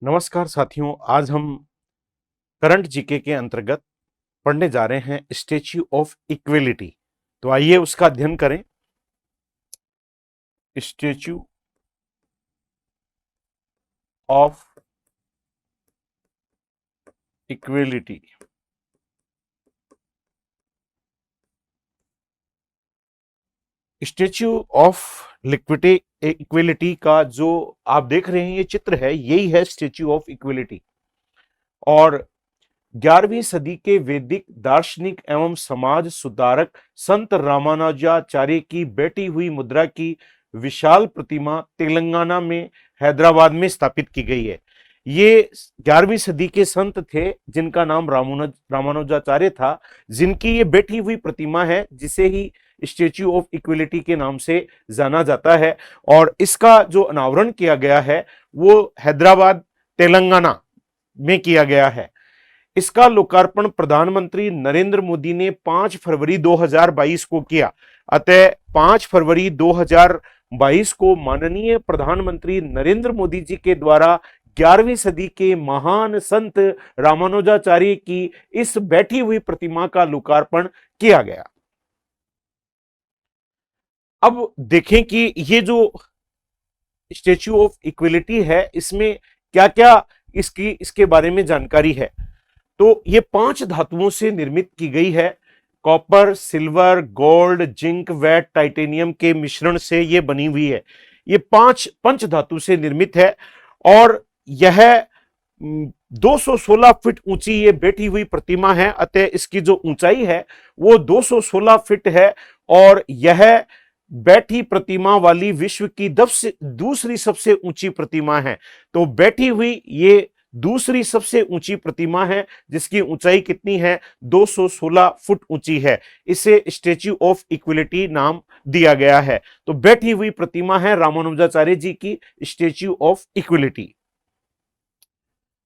नमस्कार साथियों, आज हम करंट जीके के अंतर्गत पढ़ने जा रहे हैं स्टैच्यू ऑफ इक्वेलिटी। तो आइए उसका अध्ययन करें। Statue of equality. Statue of liquidity equality का जो आप देख रहे हैं ये चित्र है, यही है स्टैच्यू ऑफ इक्वेलिटी। और 11वीं सदी के वैदिक दार्शनिक एवं समाज सुधारक संत रामानुजाचार्य की बैठी हुई मुद्रा की विशाल प्रतिमा तेलंगाना में हैदराबाद में स्थापित की गई है। ये 11वीं सदी के संत थे जिनका नाम रामानुजाचार्य था, जिनकी ये बैठी हुई प्रतिमा है जिसे ही स्टैच्यू ऑफ इक्विलिटी के नाम से जाना जाता है। और इसका जो अनावरण किया गया है वो हैदराबाद तेलंगाना में किया गया है। इसका लोकार्पण प्रधानमंत्री नरेंद्र मोदी ने 5 फरवरी 2022 को किया। अतः 5 फरवरी 2022 को माननीय प्रधानमंत्री नरेंद्र मोदी जी के द्वारा 11वीं सदी के महान संत रामानुजाचार्य की इस बैठी हुई प्रतिमा का लोकार्पण किया गया। अब देखें कि ये जो स्टैच्यू ऑफ इक्विलिटी है इसमें क्या क्या इसके बारे में जानकारी है। तो ये 5 धातुओं से निर्मित की गई है। कॉपर, सिल्वर, गोल्ड, जिंक व टाइटेनियम के मिश्रण से ये बनी हुई है। ये 5 पंच धातु से निर्मित है और यह 216 फीट ऊंची ये बैठी हुई प्रतिमा है। अतः इसकी जो ऊंचाई है वो 216 फीट है और यह बैठी प्रतिमा वाली विश्व की दूसरी सबसे ऊंची प्रतिमा है। तो बैठी हुई ये दूसरी सबसे ऊंची प्रतिमा है जिसकी ऊंचाई कितनी है, 216 फुट ऊंची है। इसे स्टैच्यू ऑफ इक्विलिटी नाम दिया गया है। तो बैठी हुई प्रतिमा है रामानुजाचार्य जी की, स्टैच्यू ऑफ इक्विलिटी।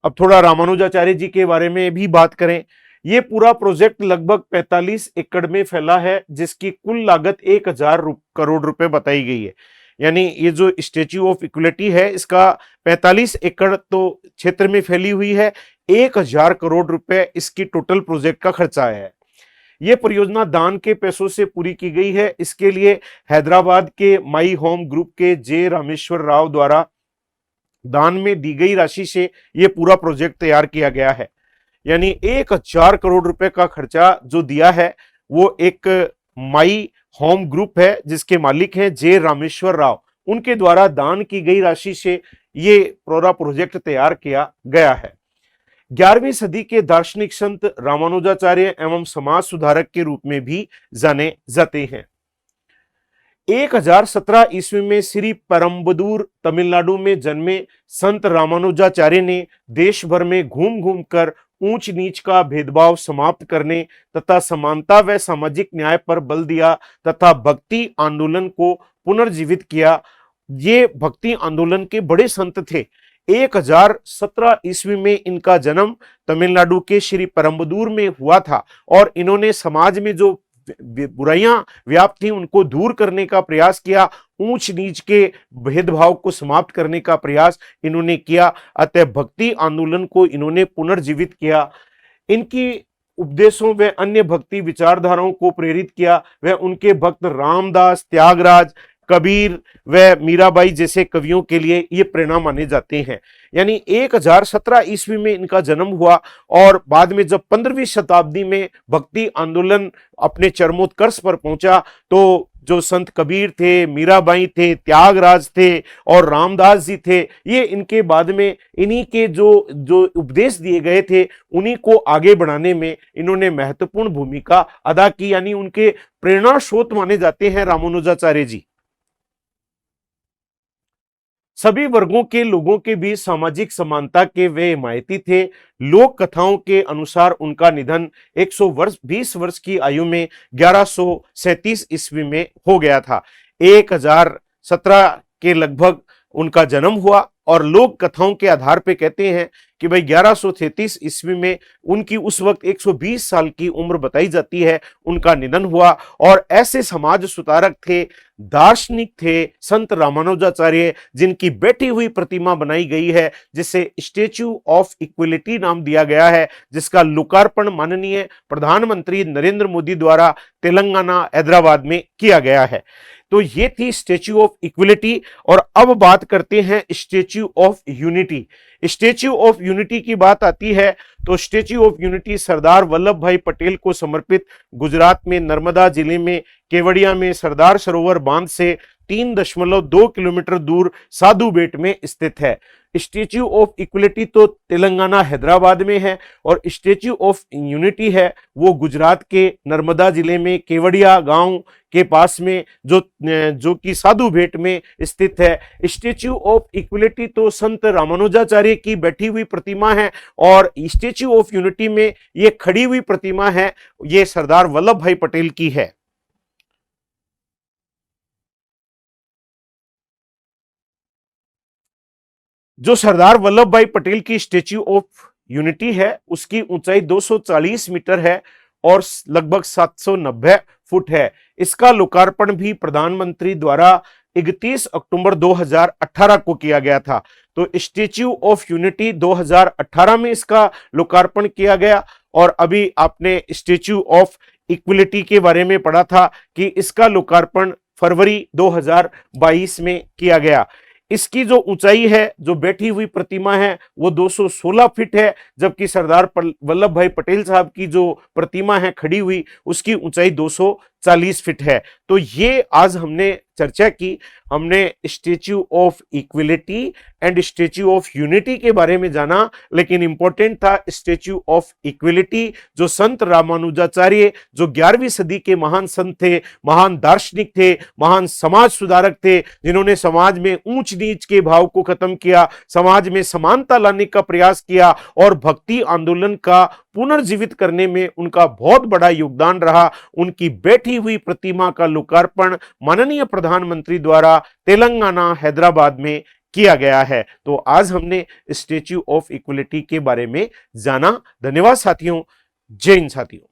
अब थोड़ा रामानुजाचार्य जी के बारे में भी बात करें। यह पूरा प्रोजेक्ट लगभग 45 एकड़ में फैला है जिसकी कुल लागत 1000 करोड़ रुपए बताई गई है। यानी ये जो स्टैच्यू ऑफ इक्विलिटी है इसका 45 एकड़ तो क्षेत्र में फैली हुई है। 1000 करोड़ रुपए इसकी टोटल प्रोजेक्ट का खर्चा है। यह परियोजना दान के पैसों से पूरी की गई है। इसके लिए हैदराबाद के माई होम ग्रुप के जे रामेश्वर राव द्वारा दान में दी गई राशि से यह पूरा प्रोजेक्ट तैयार किया गया है। यानी 1000 करोड़ रुपए का खर्चा जो दिया है वो एक माई होम ग्रुप है जिसके मालिक हैं जे रामेश्वर राव, उनके द्वारा दान की गई राशि से ये पूरा प्रोजेक्ट तैयार किया गया है। 11वीं सदी के दार्शनिक संत रामानुजाचार्य एवं समाज सुधारक के रूप में भी जाने जाते हैं। 1017 ईस्वी में श्री परम्बदूर तमिलनाडु में जन्मे संत रामानुजाचार्य ने देश भर में घूम घूम कर ऊंच नीच का भेदभाव समाप्त करने तथा समानता व सामाजिक न्याय पर बल दिया तथा भक्ति आंदोलन को पुनर्जीवित किया। ये भक्ति आंदोलन के बड़े संत थे। 1017 ईस्वी में इनका जन्म तमिलनाडु के श्री परम्बदूर में हुआ था और इन्होंने समाज में जो बुराइयां व्याप्त थी उनको दूर करने का प्रयास किया, ऊंच नीच के भेदभाव को समाप्त करने का प्रयास इन्होंने किया। अतः भक्ति आंदोलन को इन्होंने पुनर्जीवित किया। इनकी उपदेशों व अन्य भक्ति विचारधाराओं को प्रेरित किया। वह उनके भक्त रामदास, त्यागराज, कबीर व मीराबाई जैसे कवियों के लिए ये प्रेरणा माने जाते हैं। यानी 1017 ईस्वी में इनका जन्म हुआ और बाद में जब 15वीं शताब्दी में भक्ति आंदोलन अपने चरमोत्कर्ष पर पहुंचा तो जो संत कबीर थे, मीराबाई थे, त्यागराज थे और रामदास जी थे, ये इनके बाद में इन्हीं के जो जो उपदेश दिए गए थे उन्हीं को आगे बढ़ाने में इन्होंने महत्वपूर्ण भूमिका अदा की। यानी उनके प्रेरणा स्रोत माने जाते हैं रामानुजाचार्य जी। सभी वर्गों के लोगों के बीच सामाजिक समानता के वे हिमायती थे। लोक कथाओं के अनुसार उनका निधन 120 वर्ष की आयु में 1137 ईस्वी में हो गया था। 1017 के लगभग उनका जन्म हुआ और लोक कथाओं के आधार पर कहते हैं कि भाई 1133 ईस्वी में उनकी उस वक्त 120 साल की उम्र बताई जाती है, उनका निधन हुआ। और ऐसे समाज सुधारक थे, दार्शनिक थे संत रामानुजाचार्य, जिनकी बैठी हुई प्रतिमा बनाई गई है जिसे स्टैच्यू ऑफ इक्वलिटी नाम दिया गया है, जिसका लोकार्पण माननीय प्रधानमंत्री नरेंद्र मोदी द्वारा तेलंगाना हैदराबाद में किया गया है। तो ये थी स्टैच्यू ऑफ इक्वलिटी। और अब बात करते हैं statue of unity. Statue of unity की बात आती है तो statue of unity Sardar Vallabh भाई पटेल को समर्पित गुजरात में नर्मदा जिले में केवड़िया में सरदार सरोवर बांध से 3.2 किलोमीटर दूर साधु बेट में स्थित है। स्टैच्यू ऑफ इक्वलिटी तो तेलंगाना हैदराबाद में है और स्टैच्यू ऑफ यूनिटी है वो गुजरात के नर्मदा जिले में केवड़िया गांव के पास में जो कि साधु बेट में स्थित है। स्टैच्यू ऑफ इक्वलिटी तो संत रामानुजाचार्य की बैठी हुई प्रतिमा है और स्टैच्यू ऑफ यूनिटी में ये खड़ी हुई प्रतिमा है, ये सरदार वल्लभ भाई पटेल की है। जो सरदार वल्लभ भाई पटेल की स्टैच्यू ऑफ यूनिटी है उसकी ऊंचाई 240 मीटर है और लगभग 790 फुट है। इसका लोकार्पण भी प्रधानमंत्री द्वारा 31 अक्टूबर 2018 को किया गया था। तो स्टैच्यू ऑफ यूनिटी 2018 में इसका लोकार्पण किया गया और अभी आपने स्टैच्यू ऑफ इक्वलिटी के बारे में पढ़ा था कि इसका लोकार्पण फरवरी 2022 में किया गया। इसकी जो ऊंचाई है, जो बैठी हुई प्रतिमा है वो 216 फीट है, जबकि सरदार वल्लभ भाई पटेल साहब की जो प्रतिमा है खड़ी हुई उसकी ऊंचाई 240 फीट है। तो ये आज हमने चर्चा की, हमने statue of equality and statue of unity के बारे में जाना, लेकिन इंपॉर्टेंट था स्टैच्यू ऑफ इक्वलिटी जो संत रामानुजाचार्य जो 11वीं सदी के महान संत थे, महान दार्शनिक थे, महान समाज सुधारक थे, जिन्होंने समाज में ऊंच नीच के भाव को खत्म किया, समाज में समानता लाने का प्रयास किया और भक्ति आंदोलन का पुनर्जीवित करने में उनका बहुत बड़ा योगदान रहा। उनकी बैठी हुई प्रतिमा का लोकार्पण माननीय प्रधानमंत्री द्वारा तेलंगाना हैदराबाद में किया गया है। तो आज हमने स्टैच्यू ऑफ इक्वलिटी के बारे में जाना। धन्यवाद साथियों, जय हिंद साथियों।